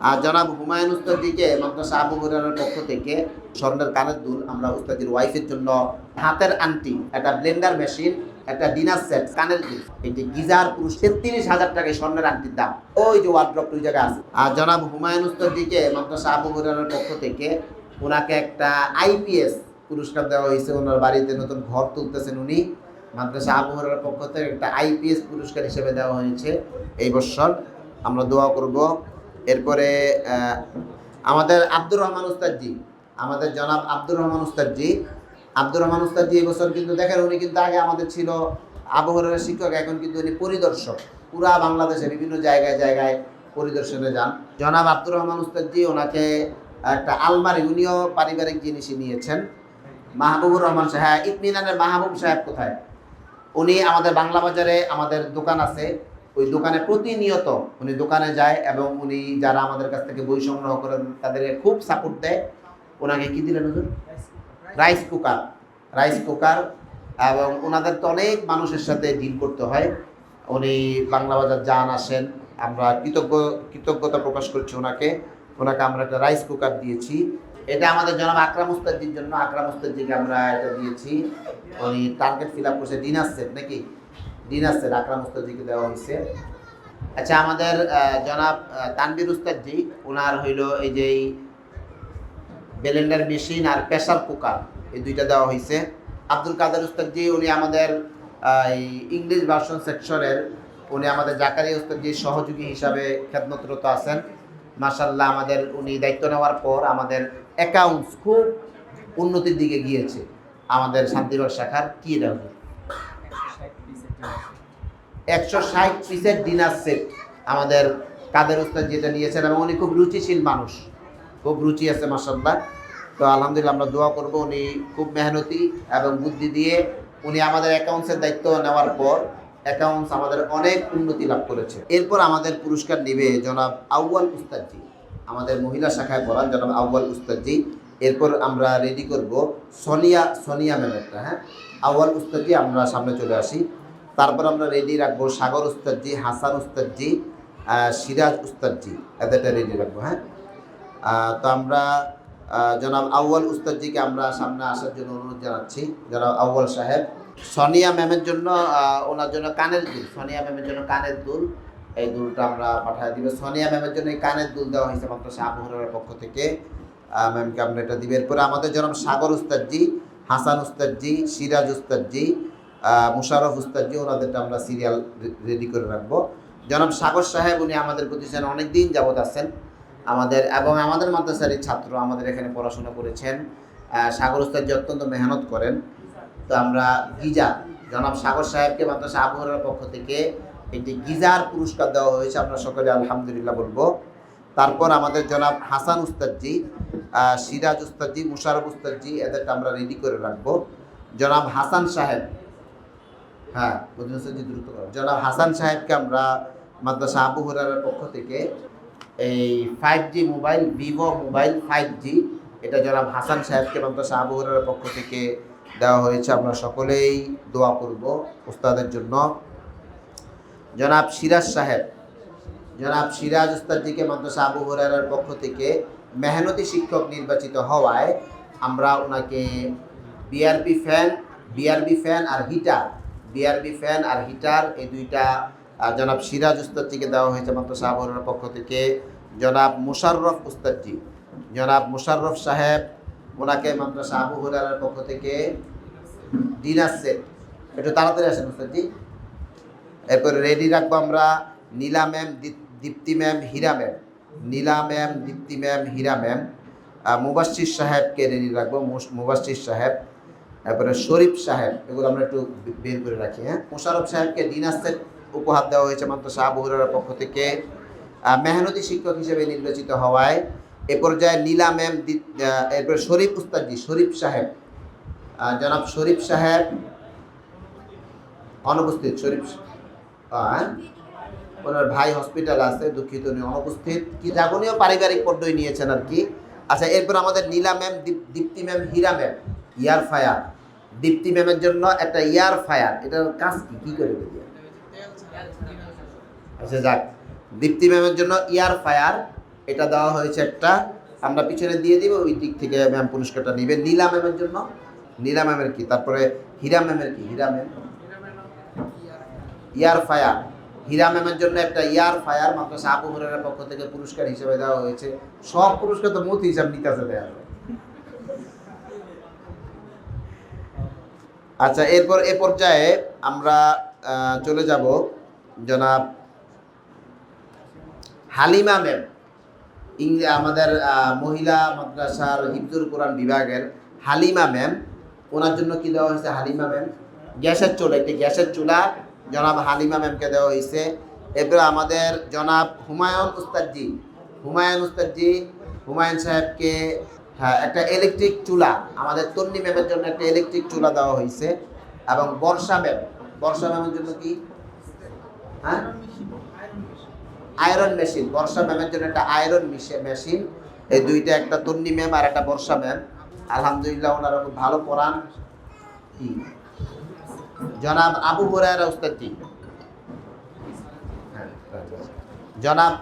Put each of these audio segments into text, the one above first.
আর জনাব হুমায়ুন উস্তাদিকে মাদ্রাসা আবু হুরায়রার পক্ষ থেকে স্বর্ণের কানের দুল, আমরা উস্তাদির ওয়াইফের জন্য হাতের আংটি, একটা ব্লেন্ডার মেশিন, একটা ডিনার সেট, কানের দুল, এটি গিজার পুরুষ ৩৩,০০০ টাকায় স্বর্ণের আংটির দাম। ওই যে ওয়ার্ড্রপ দুই জায়গায় আছে। আর জনাব হুমায়ুন উস্তাদিকে মাদ্রাসা আবু হুরায়রার পক্ষ থেকে ওনাকে একটা আইপিএস পুরস্কার দেওয়া হয়েছে। ওনার বাড়িতে নতুন ঘর তুলতেছেন উনি, মাদ্রাসা আবু হুরায়রার পক্ষ থেকে একটা আইপিএস পুরস্কার হিসেবে দেওয়া হয়েছে এই বছর। আমরা দোয়া করব। এরপরে আমাদের আব্দুর রহমান উস্তাদজি, আমাদের জনাব আব্দুর রহমান উস্তাদজি, আব্দুর রহমান উস্তাদজি এবছর কিন্তু দেখেন উনি কিন্তু আগে আমাদের ছিল আবু হুরায়রার শিক্ষক, এখন কিন্তু উনি পরিদর্শক, পুরা বাংলাদেশে বিভিন্ন জায়গায় জায়গায় পরিদর্শনে যান। জনাব আব্দুর রহমান উস্তাদজি ওনাকে একটা আলমারি, উনিও পারিবারিক জিনিসই নিয়েছেন। মাহবুবুর রহমান সাহেব, হ্যাঁ, ইতমিনানের মাহবুব সাহেব কোথায়? উনি আমাদের বাংলা বাজারে আমাদের দোকান আছে, ওই দোকানে প্রতিনিয়ত উনি দোকানে যায় এবং উনি যারা আমাদের কাছ থেকে বই সংগ্রহ করেন তাদেরকে খুব সাপোর্ট দেয়। ওনাকে কি দিলেন হুজুর? Rice cooker, rice cooker. এবং ওনাদের তো অনেক মানুষের সাথে ডিল করতে হয়, উনি বাংলা বাজার যান আসেন, আমরা কৃতজ্ঞতা প্রকাশ করছি ওনাকে। ওনাকে আমরা একটা রাইস কুকার দিয়েছি। এটা আমাদের জনাব আকরাম উস্তাদজির জন্য, আকরাম উস্তাদজিকে আমরা এটা দিয়েছি। উনি টার্গেট ফিল আপ করছে। ডিনার সেট নাকি? ডিনার সেট আকরাম উস্তাদজিকে দেওয়া হয়েছে। আচ্ছা, আমাদের জনাব তানভীর উস্তাদজি, ওনার হইল এই যে ব্লেন্ডার মেশিন আর প্রেসার কুকার, এই দুইটা দেওয়া হয়েছে। আব্দুল কাদের উস্তাদজি, উনি আমাদের ইংলিশ ভার্সন সেকশনের, উনি আমাদের জাকারিয়া উস্তাদজির সহযোগী হিসাবে খেদমতরত আছেন। মাশাআল্লাহ, আমাদের উনি দায়িত্ব নেওয়ার পর আমাদের অ্যাকাউন্টস খুব উন্নতির দিকে গিয়েছে। আমাদের শান্তিবাগ শাখার কি দাম? 160 পিসের ডিনার সেট আমাদের কাদের উস্তাদ যেটা নিয়েছেন, এবং উনি খুব রুচিশীল মানুষ, খুব রুচি আছে মাশাআল্লাহ। তো আলহামদুলিল্লাহ, আমরা দোয়া করব। উনি খুব মেহনতি এবং বুদ্ধি দিয়ে উনি আমাদের অ্যাকাউন্টসের দায়িত্ব নেওয়ার পর অ্যাকাউন্টস আমাদের অনেক উন্নতি লাভ করেছে। এরপর আমাদের পুরস্কার নেবে জনাব আউয়াল উস্তাদজি, আমাদের মহিলা শাখায় পড়ান জনাব আউয়াল উস্তাদজি। এরপর আমরা রেডি করব সোনিয়া ম্যামেরটা। হ্যাঁ, আউয়াল উস্তাদজি আমরা সামনে চলে আসি। তারপর আমরা রেডি রাখবো সাগর উস্তাদজি, হাসান উস্তাদজি, সিরাজ উস্তাদজি, এদেরটা রেডি রাখবো। হ্যাঁ, তো আমরা জনাব আউয়াল উস্তাদজিকে আমরা সামনে আসার জন্য অনুরোধ জানাচ্ছি। জনাব আউয়াল সাহেব, সোনিয়া ম্যামের জন্য ওনার জন্য কানের দুল, সোনিয়া ম্যামের জন্য কানের দুল, এই দুলটা আমরা পাঠিয়ে দিব। সোনিয়া ম্যামের জন্য এই কানের দুল দেওয়া হয়েছে মাদ্রাসা আবু হুরায়রার পক্ষ থেকে, ম্যামকে আমরা এটা দিব। এরপরে আমাদের জনাব সাগর উস্তাদজি, হাসান উস্তাদজি, সিরাজ উস্তাদজি, মুশারফ উস্তাদজি, ওনাদেরটা আমরা সিরিয়াল রেডি করে রাখবো। জনাব সাগর সাহেব, উনি আমাদের প্রতিষ্ঠানে অনেক দিন যাবৎ আছেন আমাদের, এবং আমাদের মাদ্রাসারই ছাত্র, আমাদের এখানে পড়াশোনা করেছেন। সাগর উস্তাদজি অত্যন্ত মেহনত করেন। তো আমরা গিজার, জনাব সাগর সাহেবকে মাদ্রাসা আবু হুরায়রার পক্ষ থেকে একটি গিজার পুরস্কার দেওয়া হয়েছে, আমরা সকলে আলহামদুলিল্লাহ বলবো। তারপর আমাদের জনাব হাসান উস্তাদজি, সিরাজ উস্তাদজি, মুশারফ উস্তাদজি, এদেরটা আমরা রেডি করে রাখবো। জনাব হাসান সাহেব, হ্যাঁ দ্রুত করো। জনাব হাসান সাহেবকে আমরা মাদ্রাসা আবু হুরায়রার পক্ষ থেকে এই 5G mobile, Vivo mobile 5G, এটা জনাব হাসান সাহেবকে মাদ্রাসা আবু হুরায়রার পক্ষ থেকে দেওয়া হয়েছে। আমরা সকলেই দোয়া করব উস্তাদের জন্য। জনাব সিরাজ সাহেব, জনাব সিরাজ উস্তাদজিকে মাদ্রাসা আবু হুরায়রার পক্ষ থেকে মেহনতি শিক্ষক নির্বাচিত হওয়ায় আমরা ওনাকে বিআরবি ফ্যান আর হিটার, বিআরবি ফ্যান আর হিটার, এই দুইটা জনাব সিরাজ উস্তাদজিকে দেওয়া হয়েছে মাদ্রাসা আবু হুরায়রার পক্ষ থেকে। জনাব মুশাররফ উস্তাদজি, জনাব মুশাররফ সাহেব, ওনাকে মাদ্রাসা আবু হুরায়রার পক্ষ থেকে ডিনার সেট, একটু তাড়াতাড়ি আসেন উস্তাদজি। এরপরে রেডি রাখবো আমরা নীলা ম্যাম, দীপ্তি ম্যাম, হীরা ম্যাম, নীলা ম্যাম, দীপ্তি ম্যাম, হীরা ম্যাম। মুবাশশির সাহেবকে রেডি রাখবো, মুবাশশির সাহেব। তারপরে শরীফ সাহেব, এগুলো আমরা একটু বের করে রাখি। হ্যাঁ, মোশাররফ সাহেবকে ডিনার সেট উপহার দেওয়া হয়েছে মাদ্রাসা আবু হুরায়রার পক্ষ থেকে মেহনতি শিক্ষক হিসেবে নির্বাচিত হওয়ায়। এ পর্যায়ে নীলা ম্যাম, এরপরে শরীফ উস্তাদজি, শরীফ সাহেব, জনাব শরীফ সাহেব অনুপস্থিত। শরীফ, ওনার ভাই হসপিটাল আছে, দুঃখিত, উনি অনুপস্থিত, কি যাবনীয় পারিবারিক পর্যায়ে নিয়েছেন আর কি। আচ্ছা, এরপর আমাদের নীলা ম্যাম, দীপ্তি ম্যাম, হীরা ম্যাম, ইয়ার ফায়ার। দীপ্তি ম্যামের জন্য একটা ইয়ার ফায়ার, এটার কাজ কি করে দিয়ে? আচ্ছা যাক, দীপ্তি ম্যামের জন্য ইয়ার ফায়ার, এটা দেওয়া হয়েছে একটা, আমরা পিছনে দিয়ে দিব, ওই দিক থেকে ম্যাম পুরস্কারটা নেবে। নীলা ম্যামের জন্য, নীলা ম্যামের কি, তারপরে হীরা ম্যামের কি, হীরা ম্যাম ইয়ার ফায়ার, হীরা ম্যামের জন্য একটা ইয়ার ফায়ার মাদ্রাসা আবু হুরায়রার পক্ষ থেকে পুরস্কার হিসেবে দেওয়া হয়েছে। সব পুরস্কার তো মতি হিসাব নিকাশে দেওয়া হবে। আচ্ছা, এরপর এ পর্যায়ে আমরা চলে যাব জনাব হালিমা ম্যাম, আমাদের মহিলা মাদ্রাসার হিফজুল কোরআন বিভাগের হালিমা ম্যাম, ওনার জন্য কি দেওয়া হয়েছে? হালিমা ম্যাম গ্যাসের চুলা, একটি গ্যাসের চুলা জনাব হালিমা ম্যামকে দেওয়া হয়েছে। এরপরে আমাদের জনাব হুমায়ুন উস্তাদজি, হুমায়ুন উস্তাদজি, হুমায়ুন সাহেবকে একটা ইলেকট্রিক চুলা, আমাদের তন্নি ম্যামের জন্য একটা ইলেকট্রিক চুলা দেওয়া হয়েছে। এবং বর্ষা ম্যাম, বর্ষা ম্যামের জন্য কি, হ্যাঁ আয়রন মেশিন, বর্ষা ম্যামের জন্য একটা আয়রন মেশিন। এই দুইটা, একটা তন্নি ম্যাম আর একটা বর্ষা ম্যাম। আলহামদুলিল্লাহ, ওনারা খুব ভালো পড়ান। কি জনাব আবু হুরায়রা উস্তাদজি, জনাব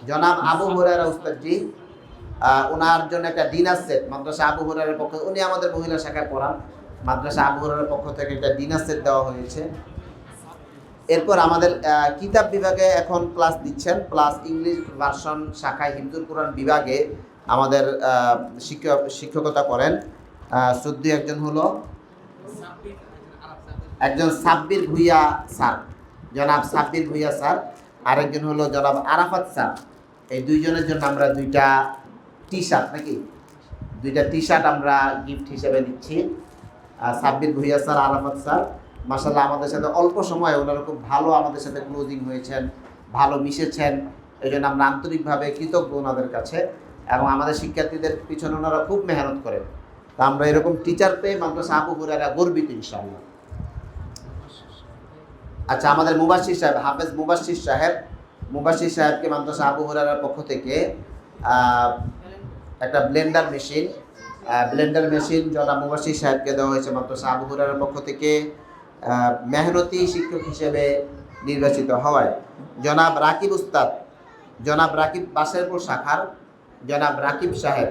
জনাব আবু হুরায়রা উস্তাদজি, ওনার জন্য একটা ডিনার সেট মাদ্রাসা আবু হুরায়রার পক্ষ, উনি আমাদের মহিলা শাখায় পড়ান, মাদ্রাসা আবু হুরায়রার পক্ষ থেকে একটা ডিনার সেট দেওয়া হয়েছে। এরপর আমাদের কিতাব বিভাগে এখন ক্লাস দিচ্ছেন, প্লাস ইংলিশ ভার্সন শাখায় হিফজুল কোরআন বিভাগে আমাদের শিক্ষকতা করেন শ্রদ্ধেয় একজন হলো একজন সাব্বির ভুইয়া স্যার, জনাব সাব্বির ভুইয়া স্যার, আরেকজন হলো জনাব আরাফাত স্যার। এই দুইজনের জন্য আমরা দুইটা টি শার্ট, নাকি দুইটা টি শার্ট আমরা গিফট হিসেবে দিচ্ছি। সাব্বির ভুইয়া স্যার, আরাফাত স্যার, মাশাআল্লাহ আমাদের সাথে অল্প সময়ে ওনারা খুব ভালো আমাদের সাথে ক্লোজিং হয়েছেন, ভালো মিশেছেন। এই জন্য আমরা আন্তরিকভাবে কৃতজ্ঞ ওনাদের কাছে, এবং আমাদের শিক্ষার্থীদের পিছনে ওনারা খুব মেহনত করেন। তা আমরা এরকম টিচার পেয়ে মাদ্রাসা আবু হুরায়রা গর্বিত ইনশাআল্লাহ। আচ্ছা, আমাদের মুবাশশির সাহেব, হাফেজ মুবাশশির সাহেব, মুবাশশির সাহেবকে মাদ্রাসা আবু হুরায়রার পক্ষ থেকে একটা ব্লেন্ডার মেশিন জনাব মুবাশশির সাহেবকে দেওয়া হয়েছে মাদ্রাসা আবু হুরায়রার পক্ষ থেকে মেহনতি শিক্ষক হিসেবে নির্বাচিত হওয়ায়। জনাব রাকিব উস্তাদ, জনাব রাকিব বাসেরপুর শাখার জনাব রাকিব সাহেব,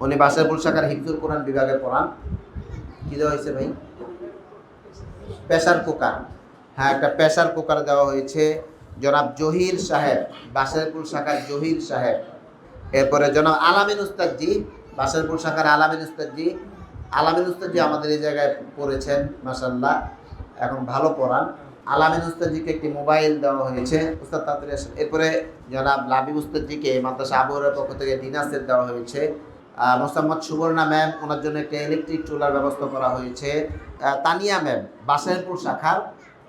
উনি বাসেরপুর শাখার হিফজুল কোরআন বিভাগে পড়ান। কি দেওয়া হয়েছে ভাই? প্রেসার কুকার, হ্যাঁ একটা প্রেসার কুকার দেওয়া হয়েছে। জনাব জহির সাহেব, বাসেরপুর শাখার জহির সাহেব। এরপরে জনাব আলামিন উস্তাদজি, বাসেরপুর শাখার আলামিন উস্তাদজি, আলামিন উস্তাদজি আমাদের এই জায়গায় পড়েছেন মাশাআল্লাহ, এখন ভালো পড়ান। আলামিন উস্তাদজিকে একটি মোবাইল দেওয়া হয়েছে, উস্তাদ তাড়াতাড়ি আসেন। এরপরে জনাব লাবিব উস্তাদজিকে মাদ্রাসা আবু হুরায়রার পক্ষ থেকে ডিনার সেট দেওয়া হয়েছে। মোসাম্মদ সুবর্ণা ম্যাম, ওনার জন্য একটা ইলেকট্রিক চুলার ব্যবস্থা করা হয়েছে। তানিয়া ম্যাম, বাসেরপুর শাখার,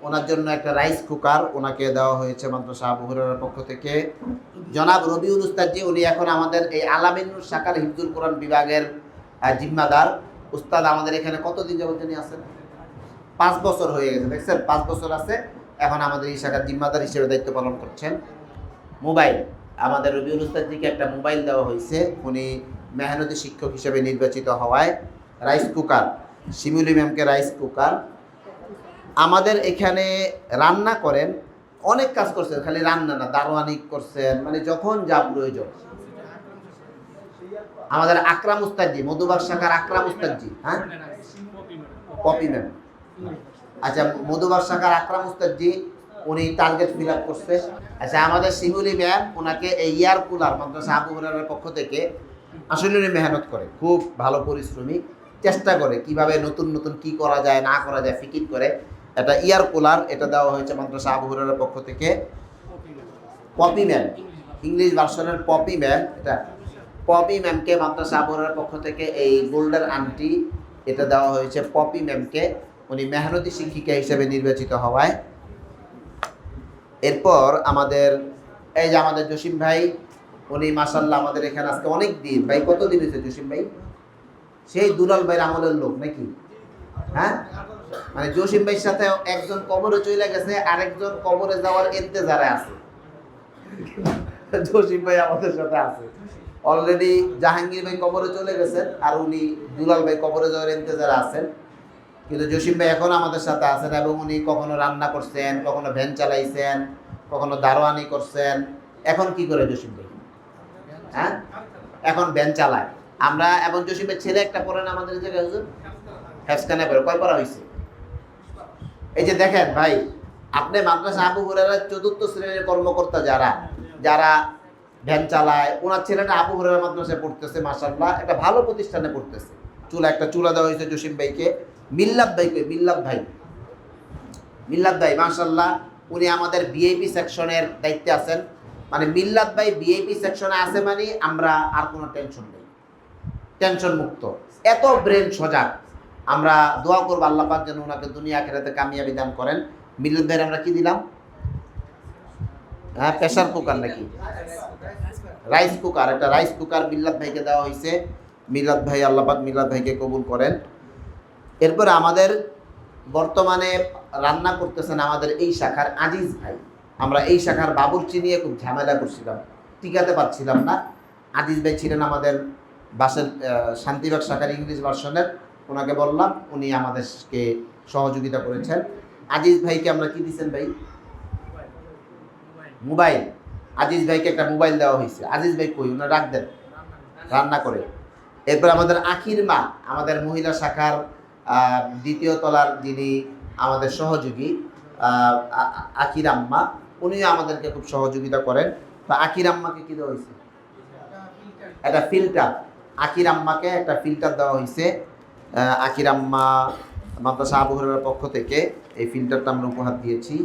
ওনার জন্য একটা রাইস কুকার ওনাকে দেওয়া হয়েছে মাদ্রাসা আবু হুরায়রার পক্ষ থেকে। জনাব রবিউল উস্তাদজি, উনি এখন আমাদের এই আলামিন শাখার হিফজুল কোরআন বিভাগের জিম্মাদার উস্তাদ। আমাদের এখানে কতদিন যাবত তিনি আছেন? 5 বছর হয়ে গেছে, দেখছেন 5 বছর আছে, এখন আমাদের এই শাখার জিম্মাদার হিসেবে দায়িত্ব পালন করছেন। মোবাইল, আমাদের রবিউল উস্তাদজিকে একটা মোবাইল দেওয়া হয়েছে, উনি মেহনতি শিক্ষক হিসেবে নির্বাচিত হওয়ায়। রাইস কুকার, শিমুলি ম্যামকে রাইস কুকার। আমাদের এখানে রান্না করেন, অনেক কাজ করছেন, খালি রান্না না, দারোয়ানি করছেন, মানে যখন যা প্রয়োজন। আমাদের আকরাম উস্তাদজি, মধুবাগ শাখার আকরাম উস্তাদজি, হ্যাঁ পপি ম্যাম, আচ্ছা মধুবাগ শাখার আকরাম উস্তাদজি, উনি টার্গেট ফিল আপ করছে। আচ্ছা, আমাদের শিমুলি ম্যাম, ওনাকে এই এয়ার কুলার মাদ্রাসা আবু হুরায়রার পক্ষ থেকে, আসলে উনি মেহনত করে, খুব ভালো পরিশ্রমী, চেষ্টা করে কিভাবে নতুন নতুন কি করা যায় না করা যায় ফিকির করে। এটা ইয়ার কুলার, এটা দেওয়া হয়েছে মাদ্রাসা আবু হুরায়রার পক্ষ থেকে। পপি ম্যাম, ইংলিশ ভার্সনের পপি ম্যাম, এটা পপি ম্যামকে মাদ্রাসা আবু হুরায়রার পক্ষ থেকে এই গোল্ডেন আন্টি, এটা দেওয়া হয়েছে পপি ম্যামকে, উনি মেহনতি শিক্ষিকা হিসেবে নির্বাচিত হওয়ায়। এরপর আমাদের এই যে আমাদের জসিম ভাই, উনি মাশাআল্লাহ আমাদের এখানে আজকে অনেক দিন, ভাই কতদিন হয়েছে জসিম ভাই? সেই দুলাল ভাইয়ের আমলের লোক নাকি, হ্যাঁ মানে জসিম ভাইয়ের সাথে একজন কবরে চলে গেছে, আরেকজন কবরে যাওয়ার ইন্তজারে আছে। জসিম ভাই আমাদের সাথে আছে অলরেডি, জাহাঙ্গীর ভাই কবরে চলে গেছেন, আর উনি দুলাল ভাই কবরে যাওয়ার ইন্তজারে আছেন। কিন্তু জসিম ভাই এখন আমাদের সাথে আছেন, এবং উনি কখনো রান্না করছেন, কখনো ভ্যান চালাইছেন, কখনো দারোয়ানি করছেন, এখন কি করে জসিম ভাই? হ্যাঁ, এখন ভ্যান চালায়। আমরা এবং জসিমের ছেলে একটা পড়েন আমাদের জায়গায় হুজুর, হেফসখানে পড়ে, কয় পড়া হয়েছে? এই যে দেখেন ভাই, আপনি মাদ্রাসা আবু হুরায়রা ৪র্থ শ্রেণীর কর্মকর্তা যারা যারা ভ্যান চালায়, ওনার ছেলেটা আবু হুরায়রা মাদ্রাসায় পড়তেছে, মাশাআল্লাহ একটা ভালো প্রতিষ্ঠানে পড়তেছে। একটা চুলা দেওয়া হয়েছে জসিম ভাইকে। মিল্লাত ভাইকে, মিল্লাত ভাই মাশাআল্লাহ উনি আমাদের ভিআইপি সেকশনের দায়িত্বে আছেন। মানে মিল্লাত ভাই ভিআইপি সেকশনে আছে মানে আমরা আর কোনো টেনশন নেই, টেনশন মুক্ত। এত ব্রেন সজাগ। আমরা দোয়া করবো আল্লাহ পাক যেন ওনাকে দুনিয়া আখিরাতে কামিয়াবি দান করেন। মিল্লাত ভাইয়ের আমরা কি দিলাম? হ্যাঁ, প্রেসার কুকার নাকি রাইস কুকার, একটা রাইস কুকার মিল্লাত ভাইকে দেওয়া হয়েছে। মিল্লাত ভাই, আল্লাহ পাক মিল্লাত ভাইকে কবুল করেন। এরপরে আমাদের বর্তমানে রান্না করতেছেন আমাদের এই শাখার আজিজ ভাই। আমরা এই শাখার বাবুর্চি নিয়ে খুব ঝামেলা করছিলাম, টিকাতে পারছিলাম না। আজিজ ভাই ছিলেন আমাদের বাসের শান্তিবাগ শাখার ইংলিশ ভার্সনের। ওনাকে বললাম, উনি আমাদেরকে সহযোগিতা করেছেন। আজিজ ভাইকে আমরা কি দিচ্ছেন ভাই? মোবাইল। আজিজ ভাইকে একটা মোবাইল দেওয়া হয়েছে। আজিজ ভাই কই? ওনারা রাখ দেন, রান্না করে। এরপর আমাদের আখির মা, আমাদের মহিলা শাখার 2য় তলার যিনি আমাদের সহযোগী আখির আম্মা, উনিও আমাদেরকে খুব সহযোগিতা করেন। তো আখির আম্মাকে কি দেওয়া হয়েছে? একটা ফিল্টার। আখির আম্মাকে একটা ফিল্টার দেওয়া হয়েছে। আখির আম্মা মাদ্রাসা আবু হুরায়রার পক্ষ থেকে এই ফিল্টারটা আমরা উপহার দিয়েছি।